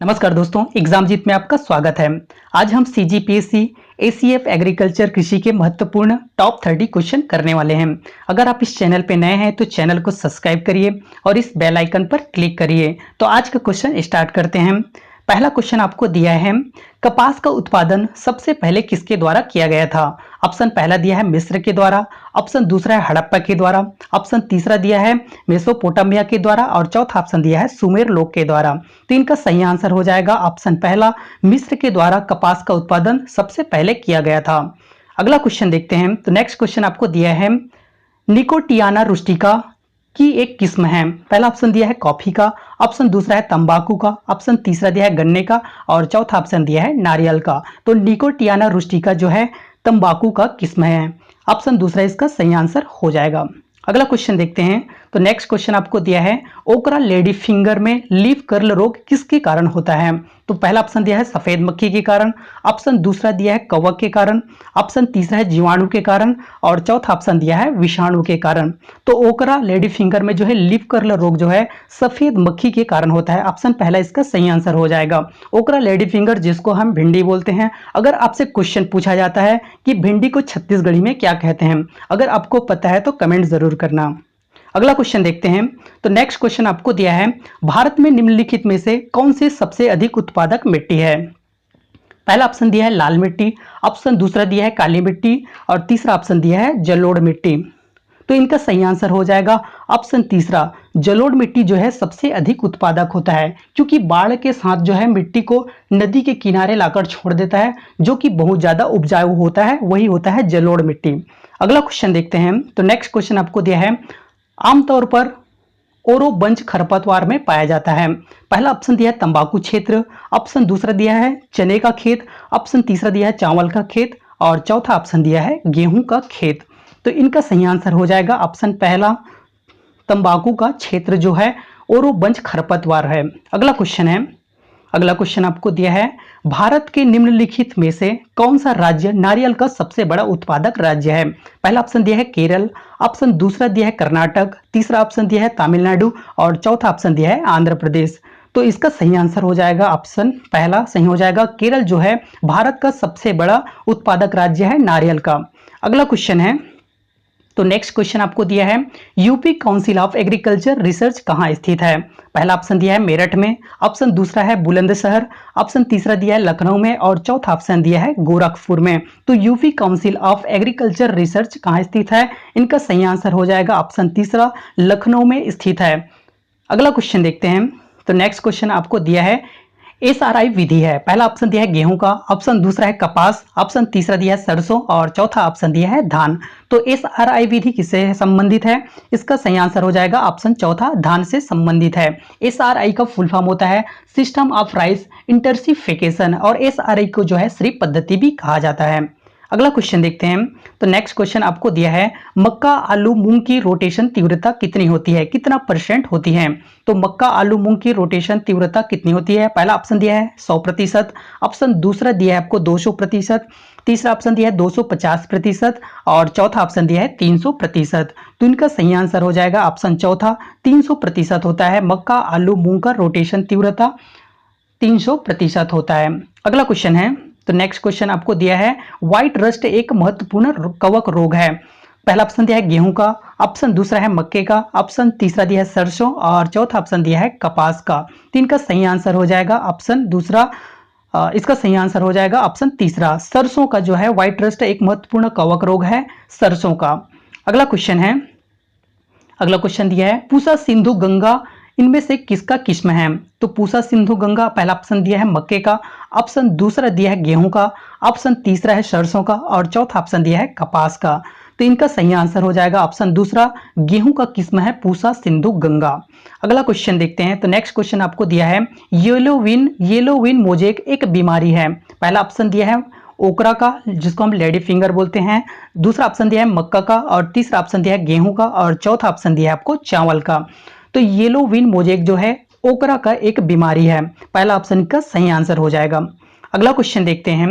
नमस्कार दोस्तों, एग्जाम जीत में आपका स्वागत है। आज हम सीजीपीएससी एसीएफ एग्रीकल्चर कृषि के महत्वपूर्ण टॉप 30 क्वेश्चन करने वाले हैं। अगर आप इस चैनल पे नए हैं तो चैनल को सब्सक्राइब करिए और इस बेल आइकन पर क्लिक करिए। तो आज का क्वेश्चन स्टार्ट करते हैं। पहला क्वेश्चन आपको दिया है, कपास का उत्पादन सबसे पहले किसके द्वारा किया गया था? ऑप्शन पहला दिया है मिस्र के द्वारा, ऑप्शन दूसरा है हड़प्पा के द्वारा, ऑप्शन तीसरा दिया है मेसोपोटामिया के द्वारा और चौथा ऑप्शन दिया है सुमेर लोक के द्वारा। तो इनका सही आंसर हो जाएगा ऑप्शन पहला, मिस्र के द्वारा कपास का उत्पादन सबसे पहले किया गया था। अगला क्वेश्चन देखते हैं। तो नेक्स्ट क्वेश्चन आपको दिया है, निकोटियाना रुस्टिका की एक किस्म है। पहला ऑप्शन दिया है कॉफी का, ऑप्शन दूसरा है तंबाकू का, ऑप्शन तीसरा दिया है गन्ने का और चौथा ऑप्शन दिया है नारियल का। तो निकोटियाना रुस्टिका जो है तंबाकू का किस्म है। ऑप्शन दूसरा इसका सही आंसर हो जाएगा। अगला क्वेश्चन देखते हैं। तो नेक्स्ट क्वेश्चन आपको दिया है, ओकरा लेडी फिंगर में लीफ कर्ल रोग किसके कारण होता है? तो पहला ऑप्शन दिया है सफेद मक्खी के कारण, ऑप्शन दूसरा दिया है कवक के कारण, ऑप्शन तीसरा है जीवाणु के कारण और चौथा ऑप्शन दिया है विषाणु के कारण। तो ओकरा लेडी फिंगर में जो है लीफ कर्ल रोग जो है सफेद मक्खी के कारण होता है। ऑप्शन पहला इसका सही आंसर हो जाएगा। ओकरा लेडी फिंगर जिसको हम भिंडी बोलते हैं। अगर आपसे क्वेश्चन पूछा जाता है कि भिंडी को छत्तीसगढ़ी में क्या कहते हैं, अगर आपको पता है तो कमेंट जरूर करना। अगला क्वेश्चन देखते हैं। तो नेक्स्ट क्वेश्चन आपको दिया है, भारत में निम्नलिखित में से कौन सी सबसे अधिक उत्पादक मिट्टी है? पहला ऑप्शन दिया है लाल मिट्टी, ऑप्शन दूसरा दिया है काली मिट्टी और तीसरा ऑप्शन दिया है जलोढ़ मिट्टी। तो इनका सही आंसर हो जाएगा ऑप्शन तीसरा, जलोढ़ मिट्टी जो है सबसे अधिक उत्पादक होता है, क्योंकि बाढ़ के साथ जो है मिट्टी को नदी के किनारे लाकर छोड़ देता है, जो कि बहुत ज्यादा उपजाऊ होता है, वही होता है जलोढ़ मिट्टी। अगला क्वेश्चन देखते हैं। तो नेक्स्ट क्वेश्चन आपको दिया है, आमतौर पर ओरोबंच खरपतवार में पाया जाता है। पहला ऑप्शन दिया है तंबाकू क्षेत्र, ऑप्शन दूसरा दिया है चने का खेत, ऑप्शन तीसरा दिया है चावल का खेत और चौथा ऑप्शन दिया है गेहूं का खेत। तो इनका सही आंसर हो जाएगा ऑप्शन पहला, तंबाकू का क्षेत्र जो है ओरोबंच खरपतवार है। अगला क्वेश्चन है, अगला क्वेश्चन आपको दिया है, भारत के निम्नलिखित में से कौन सा राज्य नारियल का सबसे बड़ा उत्पादक राज्य है? पहला ऑप्शन दिया है केरल, ऑप्शन दूसरा दिया है कर्नाटक, तीसरा ऑप्शन दिया है तमिलनाडु और चौथा ऑप्शन दिया है आंध्र प्रदेश। तो इसका सही आंसर हो जाएगा ऑप्शन पहला सही हो जाएगा। केरल जो है भारत का सबसे बड़ा उत्पादक राज्य है नारियल का। अगला क्वेश्चन है। तो नेक्स्ट क्वेश्चन आपको दिया है, UP council of agriculture research कहाँ स्थित है? पहला ऑप्शन दिया है मेरठ में, ऑप्शन दूसरा है बुलंदशहर, ऑप्शन तीसरा दिया है लखनऊ में और चौथा ऑप्शन दिया है गोरखपुर में। तो UP council of agriculture research कहाँ स्थित है? इनका सही आंसर हो जाएगा ऑप्शन तीसरा, लखनऊ में स्थित है। अगला क्वेश्चन देखते हैं। तो नेक्स्ट क्वेश्चन आपको दिया है, एसआरआई विधि है। पहला ऑप्शन दिया है गेहूं का, ऑप्शन दूसरा है कपास, ऑप्शन तीसरा दिया है सरसों और चौथा ऑप्शन दिया है धान। तो एसआरआई विधि किससे संबंधित है? इसका सही आंसर हो जाएगा ऑप्शन चौथा, धान से संबंधित है। एसआरआई का फुल फॉर्म होता है सिस्टम ऑफ राइस इंटरसिफिकेशन और एसआरआई को जो है श्री पद्धति भी कहा जाता है। अगला क्वेश्चन देखते हैं। तो नेक्स्ट क्वेश्चन आपको दिया है, मक्का आलू मूंग की रोटेशन तीव्रता कितनी होती है, कितना परसेंट होती है? तो मक्का आलू मूंग की रोटेशन तीव्रता कितनी होती है? पहला ऑप्शन दिया है 100%, ऑप्शन दूसरा दिया है आपको 200%, तीसरा ऑप्शन दिया है 250% और चौथा ऑप्शन दिया है 300%। तो इनका सही आंसर हो जाएगा ऑप्शन चौथा, 300% होता है मक्का आलू मूंग का रोटेशन तीव्रता 300% होता है। अगला क्वेश्चन है। तो नेक्स्ट क्वेश्चन आपको दिया है, व्हाइट रस्ट एक महत्वपूर्ण कवक रोग है। पहला ऑप्शन दिया है गेहूं का, ऑप्शन दूसरा है मक्के का, ऑप्शन तीसरा दिया है सरसों और चौथा ऑप्शन दिया है कपास का। तो इनका सही आंसर हो जाएगा ऑप्शन दूसरा, इसका सही आंसर हो जाएगा ऑप्शन तीसरा, सरसों का जो है व्हाइट रस्ट एक महत्वपूर्ण कवक रोग है सरसों का। अगला क्वेश्चन है, अगला क्वेश्चन दिया है, पूसा सिंधु गंगा इनमें से किसका किस्म है? तो पूसा सिंधु गंगा पहला ऑप्शन दिया है मक्के का, ऑप्शन दूसरा दिया है गेहूं का, ऑप्शन तीसरा है सरसों का और चौथा ऑप्शन दिया है कपास का। तो इनका सही आंसर हो जाएगा ऑप्शन दूसरा, गेहूं का किस्म है पूसा सिंधु गंगा। अगला क्वेश्चन देखते हैं। तो नेक्स्ट क्वेश्चन आपको दिया है, येलो विन मोजेक एक बीमारी है। पहला ऑप्शन दिया है ओकरा का, जिसको हम लेडी फिंगर बोलते हैं, दूसरा ऑप्शन दिया है मक्का का और तीसरा ऑप्शन दिया है गेहूं का और चौथा ऑप्शन दिया है आपको चावल का। तो येलो विन मोजेक जो है ओकरा का एक बीमारी है, पहला ऑप्शन का सही आंसर हो जाएगा। अगला क्वेश्चन देखते हैं,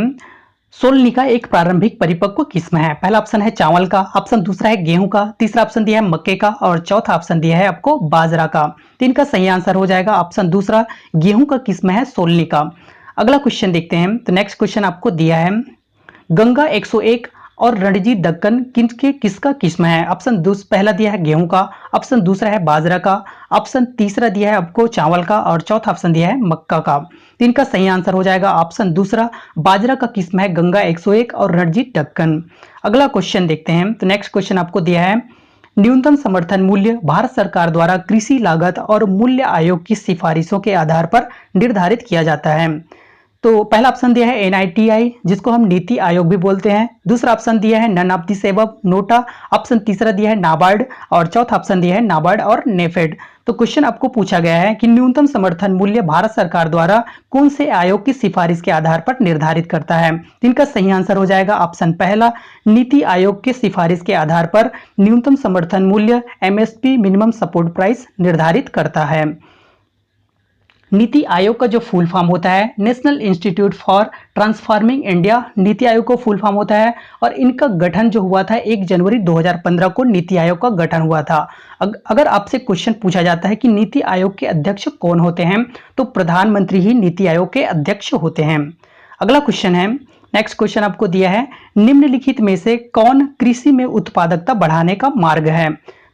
सोलनी का एक प्रारंभिक परिपक्व किस्म है। पहला ऑप्शन है चावल का, ऑप्शन दूसरा है गेहूं का, तीसरा ऑप्शन दिया है मक्के का और चौथा ऑप्शन दिया है आपको बाजरा का। तो इनका सही आंसर हो जाएगा ऑप्शन दूसरा, गेहूं का किस्म है सोलनी का। अगला क्वेश्चन देखते हैं। तो नेक्स्ट क्वेश्चन आपको दिया है गंगा 101 और रणजीत दक्कन किसका किस्म है। ऑप्शन पहला दिया है गेहूं का, ऑप्शन दूसरा है बाजरा का, ऑप्शन तीसरा दिया है आपको चावल का और चौथा ऑप्शन दिया है मक्का का। तो इनका सही आंसर हो जाएगा ऑप्शन दूसरा, बाजरा का किस्म है गंगा 101 और रणजीत दक्कन। अगला क्वेश्चन देखते हैं। तो नेक्स्ट क्वेश्चन आपको दिया है न्यूनतम समर्थन मूल्य भारत सरकार द्वारा कृषि लागत और मूल्य आयोग की सिफारिशों के आधार पर निर्धारित किया जाता है। तो पहला ऑप्शन दिया है एनआईटीआई, जिसको हम नीति आयोग भी बोलते हैं। दूसरा ऑप्शन दिया है none of the above, NOTA. Option तीसरा दिया है नाबार्ड और चौथा ऑप्शन दिया है नाबार्ड और नेफेड। तो क्वेश्चन आपको पूछा गया है कि न्यूनतम समर्थन मूल्य भारत सरकार द्वारा कौन से आयोग की सिफारिश के आधार पर निर्धारित करता है। इनका सही आंसर हो जाएगा ऑप्शन पहला, नीति आयोग के सिफारिश के आधार पर न्यूनतम समर्थन मूल्य एमएसपी मिनिमम सपोर्ट प्राइस निर्धारित करता है। नीति आयोग का जो फुल फॉर्म होता है national institute for transforming India, NITI Aayog का फुल फॉर्म होता है। और इनका गठन जो हुआ था 1 जनवरी 2015 को नीति आयोग का गठन हुआ था। अगर आपसे क्वेश्चन पूछा जाता है कि नीति आयोग के अध्यक्ष कौन होते हैं, तो प्रधानमंत्री ही नीति आयोग के अध्यक्ष होते हैं। अगला क्वेश्चन है, नेक्स्ट क्वेश्चन आपको दिया है निम्नलिखित में से कौन कृषि में उत्पादकता बढ़ाने का मार्ग है।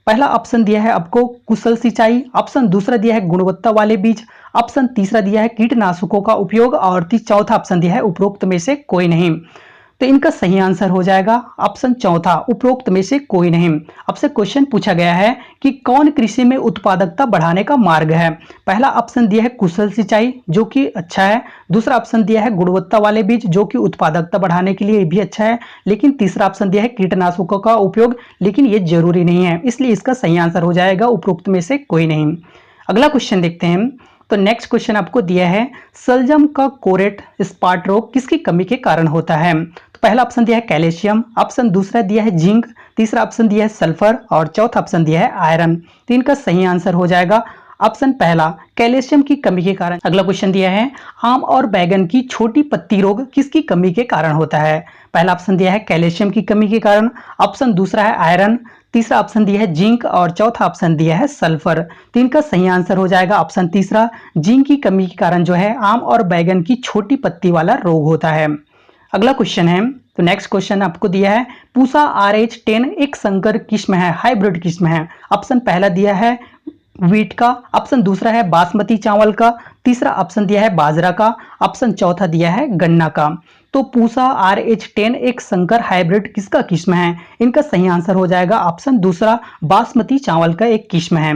पहला ऑप्शन दिया है आपको कुशल सिंचाई, ऑप्शन दूसरा दिया है गुणवत्ता वाले बीज, ऑप्शन तीसरा दिया है कीटनाशकों का उपयोग और चौथा ऑप्शन दिया है उपरोक्त में से कोई नहीं। तो इनका सही आंसर हो जाएगा ऑप्शन चौथा, उपरोक्त में से कोई नहीं। आपसे क्वेश्चन पूछा गया है कि कौन कृषि में उत्पादकता बढ़ाने का मार्ग है। पहला ऑप्शन दिया है कुशल सिंचाई, जो कि अच्छा है। दूसरा ऑप्शन दिया है गुणवत्ता वाले बीज, जो कि उत्पादकता बढ़ाने के लिए भी अच्छा है। लेकिन तीसरा ऑप्शन दिया है कीटनाशकों का उपयोग, लेकिन ये जरूरी नहीं है, इसलिए इसका सही आंसर हो जाएगा उपरोक्त में से कोई नहीं। अगला क्वेश्चन देखते हैं। तो नेक्स्ट क्वेश्चन आपको दिया है शलजम का कोरेट स्पॉट रोग किसकी कमी के कारण होता है। तो पहला ऑप्शन दिया है कैल्शियम, ऑप्शन दूसरा दिया है जिंक, तीसरा ऑप्शन दिया है सल्फर और चौथा ऑप्शन दिया है आयरन। तो इनका सही आंसर हो जाएगा ऑप्शन पहला, कैल्शियम की कमी के कारण। अगला क्वेश्चन दिया है आम और बैगन की छोटी पत्ती रोग किसकी कमी के कारण होता है। पहला ऑप्शन दिया है कैल्शियम की कमी के कारण, ऑप्शन दूसरा है आयरन, तीसरा ऑप्शन दिया है जिंक और चौथा ऑप्शन दिया है सल्फर। तो इनका सही आंसर हो जाएगा ऑप्शन तीसरा, जिंक की कमी के कारण जो है आम और बैगन की छोटी पत्ती वाला रोग होता है। अगला क्वेश्चन है, तो नेक्स्ट क्वेश्चन आपको दिया है पूसा RH10 एक संकर किस्म है, हाइब्रिड किस्म है। ऑप्शन पहला दिया है व्हीट का, ऑप्शन दूसरा है बासमती चावल का, तीसरा ऑप्शन दिया है बाजरा का, ऑप्शन चौथा दिया है गन्ना का। तो पूसा RH10 एक संकर हाइब्रिड किसका किस्म है। इनका सही आंसर हो जाएगा ऑप्शन दूसरा, बासमती चावल का एक किस्म है।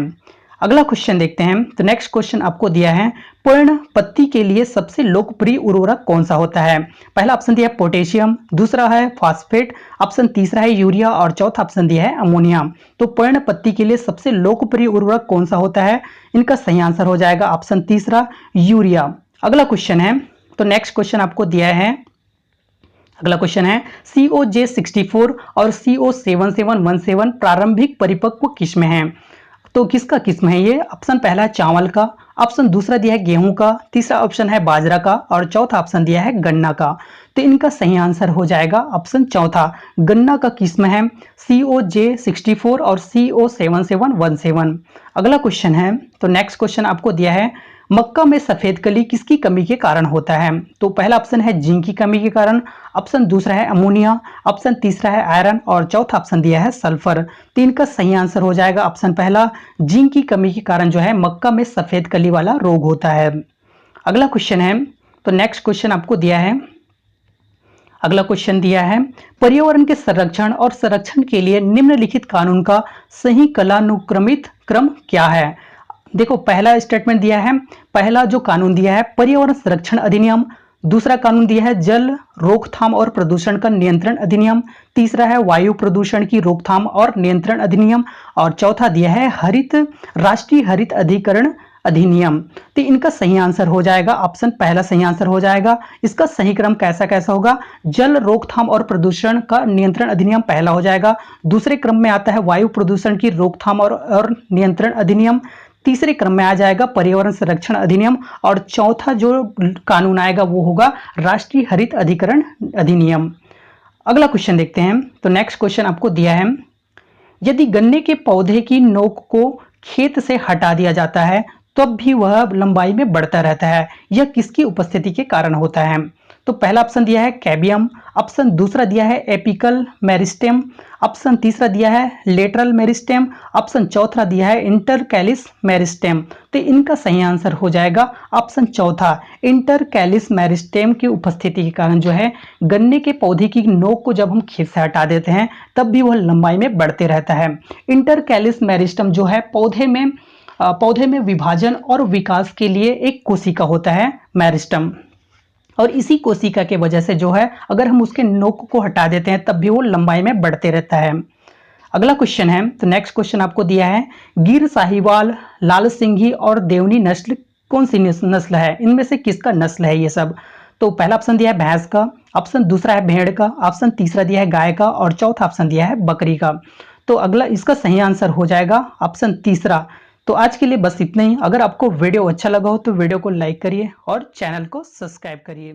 अगला क्वेश्चन देखते हैं। तो नेक्स्ट क्वेश्चन आपको दिया है पर्ण पत्ती के लिए सबसे लोकप्रिय उर्वरक कौन सा होता है। पहला ऑप्शन दिया है पोटेशियम, दूसरा है फॉस्फेट, ऑप्शन तीसरा है यूरिया और चौथा ऑप्शन दिया है अमोनिया। तो पर्ण पत्ती के लिए सबसे लोकप्रिय उर्वरक कौन सा होता है। इनका सही आंसर हो जाएगा ऑप्शन तीसरा, यूरिया। अगला क्वेश्चन है, तो नेक्स्ट क्वेश्चन आपको दिया है, अगला क्वेश्चन है COJ64 और CO7717 प्रारंभिक परिपक्व किस्म हैं। तो किसका किस्म है ये। ऑप्शन पहला है चावल का, ऑप्शन दूसरा दिया है गेहूं का, तीसरा ऑप्शन है बाजरा का और चौथा ऑप्शन दिया है गन्ना का। तो इनका सही आंसर हो जाएगा ऑप्शन चौथा, गन्ना का किस्म है COJ64 और CO7717। अगला क्वेश्चन है, तो नेक्स्ट क्वेश्चन आपको दिया है मक्का में सफेद कली किसकी कमी के कारण होता है। तो पहला ऑप्शन है जिंक की कमी के कारण, ऑप्शन दूसरा है अमोनिया, ऑप्शन तीसरा है आयरन और चौथा ऑप्शन दिया है सल्फर। तो इनका सही आंसर हो जाएगा ऑप्शन पहला, जिंक की कमी के कारण जो है मक्का में सफेद कली वाला रोग होता है। अगला क्वेश्चन है, तो नेक्स्ट क्वेश्चन आपको दिया है, अगला क्वेश्चन दिया है पर्यावरण के संरक्षण और संरक्षण के लिए निम्नलिखित कानून का सही कालानुक्रमित क्रम क्या है। देखो पहला स्टेटमेंट दिया है, पहला जो कानून दिया है पर्यावरण संरक्षण अधिनियम, दूसरा कानून दिया है जल रोकथाम और प्रदूषण का नियंत्रण अधिनियम, तीसरा है वायु प्रदूषण की रोकथाम और नियंत्रण अधिनियम और चौथा दिया है राष्ट्रीय हरित अधिकरण अधिनियम। तो इनका सही आंसर हो जाएगा ऑप्शन पहला सही आंसर हो जाएगा। इसका सही क्रम कैसा कैसा होगा, जल रोकथाम और प्रदूषण का नियंत्रण अधिनियम पहला हो जाएगा, दूसरे क्रम में आता है वायु प्रदूषण की रोकथाम और नियंत्रण अधिनियम, तीसरे क्रम में आ जाएगा पर्यावरण संरक्षण अधिनियम, और चौथा जो कानून आएगा वो होगा राष्ट्रीय हरित अधिकरण अधिनियम। अगला क्वेश्चन देखते हैं। तो नेक्स्ट क्वेश्चन आपको दिया है, यदि गन्ने के पौधे की नोक को खेत से हटा दिया जाता है तब भी वह लंबाई में बढ़ता रहता है, यह किसकी उपस्थिति के कारण होता है? तो पहला ऑप्शन दिया है कैबियम, ऑप्शन दूसरा दिया है एपिकल मेरिस्टेम, ऑप्शन तीसरा दिया है लेटरल मेरिस्टेम, ऑप्शन चौथा दिया है इंटरकैलिस मेरिस्टेम। तो इनका सही आंसर हो जाएगा ऑप्शन चौथा, इंटरकैलिस मेरिस्टेम की उपस्थिति के कारण जो है गन्ने के पौधे की नोक को जब हम खेत से हटा देते हैं तब भी वह लंबाई में बढ़ते रहता है। इंटरकैलिस मेरिस्टेम जो है पौधे में विभाजन और विकास के लिए एक कोशिका होता है मेरिस्टेम, और इसी कोशिका के वजह से जो है अगर हम उसके नोक को हटा देते हैं तब भी वो लंबाई में बढ़ते रहता है। अगला क्वेश्चन है, तो नेक्स्ट क्वेश्चन आपको दिया है, गिर साहिवाल, लाल सिंघी और देवनी नस्ल कौन सी नस्ल है? इनमें से किसका नस्ल है ये सब? तो पहला ऑप्शन दिया है भैंस का, ऑप्शन दूसरा है भेड़ का, ऑप्शन तीसरा दिया है गाय का, और चौथा ऑप्शन दिया है बकरी का। तो अगला इसका सही आंसर हो जाएगा ऑप्शन तीसरा। तो आज के लिए बस इतना ही। अगर आपको वीडियो अच्छा लगा हो तो वीडियो को लाइक करिए और चैनल को सब्सक्राइब करिए।